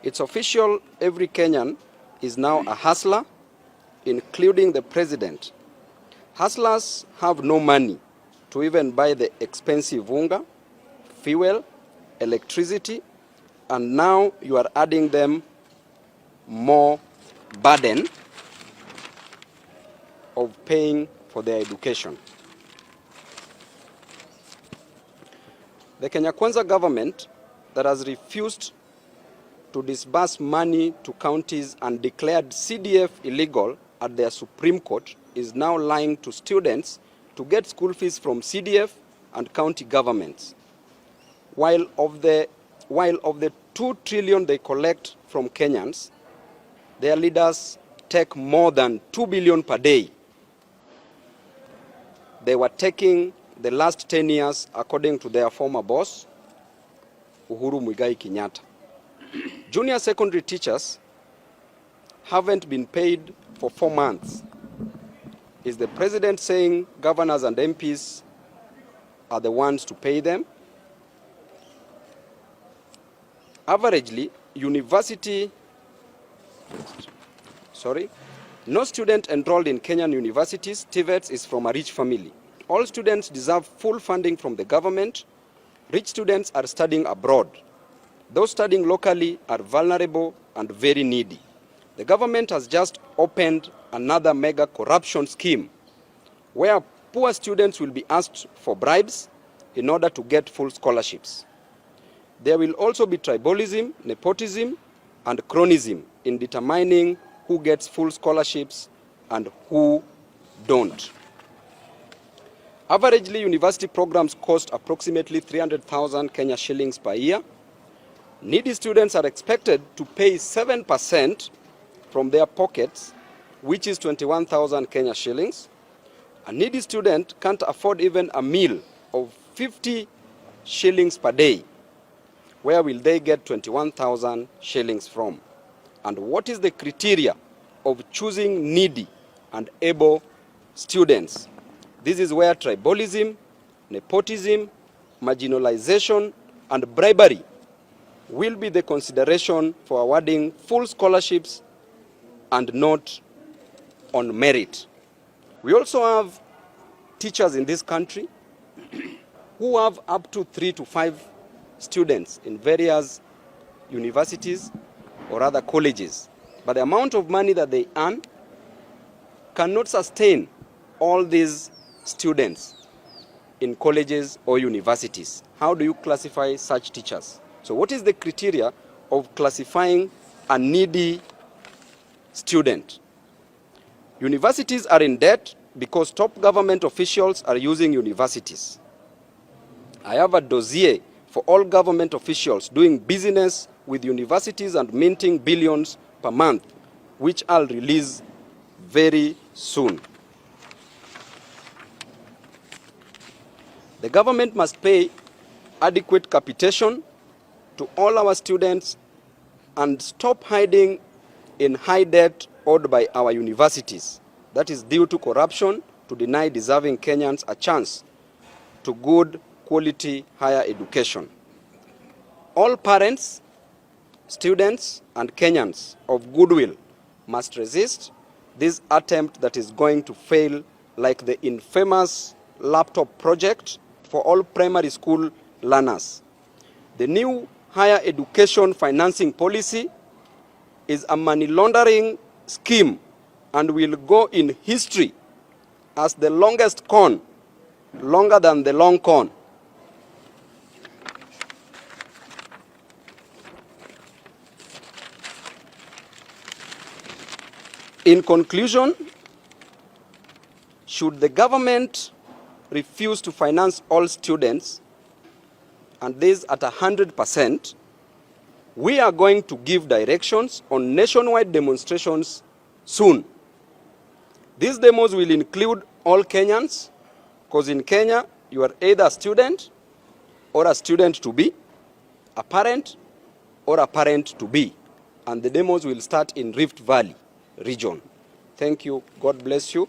It's official, every Kenyan is now a hustler, including the president. Hustlers have no money to even buy the expensive unga, fuel, electricity, and now you are adding them more burden of paying for their education. The Kenya Kwanza government that has refused to disburse money to counties and declared CDF illegal at their Supreme Court is now lying to students to get school fees from CDF and county governments. While of the 2 trillion they collect from Kenyans, their leaders take more than 2 billion per day. They were taking the last 10 years, according to their former boss, Uhuru Muigai Kenyatta. Junior secondary teachers haven't been paid for 4 months. Is the president saying governors and MPs are the ones to pay them? Averagely, no student enrolled in Kenyan universities, TVETs, is from a rich family. All students deserve full funding from the government. Rich students are studying abroad. Those studying locally are vulnerable and very needy. The government has just opened another mega corruption scheme where poor students will be asked for bribes in order to get full scholarships. There will also be tribalism, nepotism, and cronyism in determining who gets full scholarships and who don't. Averagely, university programs cost approximately 300,000 Kenya shillings per year. Needy students are expected to pay 7% from their pockets, which is 21,000 Kenya shillings. A needy student can't afford even a meal of 50 shillings per day. Where will they get 21,000 shillings from? And what is the criteria of choosing needy and able students? This is where tribalism, nepotism, marginalization, and bribery will be the consideration for awarding full scholarships and not on merit. We also have teachers in this country who have up to 3 to 5 students in various universities or other colleges. But the amount of money that they earn cannot sustain all these students in colleges or universities. How do you classify such teachers? So what is the criteria of classifying a needy student? Universities are in debt because top government officials are using universities. I have a dossier for all government officials doing business with universities and minting billions per month, which I'll release very soon. The government must pay adequate capitation to all our students and stop hiding in high debt owed by our universities. That is due to corruption, to deny deserving Kenyans a chance to good quality higher education. All parents, students, and Kenyans of goodwill must resist this attempt that is going to fail, like the infamous laptop project for all primary school learners. The new higher education financing policy is a money laundering scheme and will go in history as the longest con, longer than the long con. In conclusion, should the government refuse to finance all students, and this at 100%, we are going to give directions on nationwide demonstrations soon. These demos will include all Kenyans, because in Kenya, you are either a student or a student to be, a parent or a parent to be. And the demos will start in Rift Valley region. Thank you. God bless you.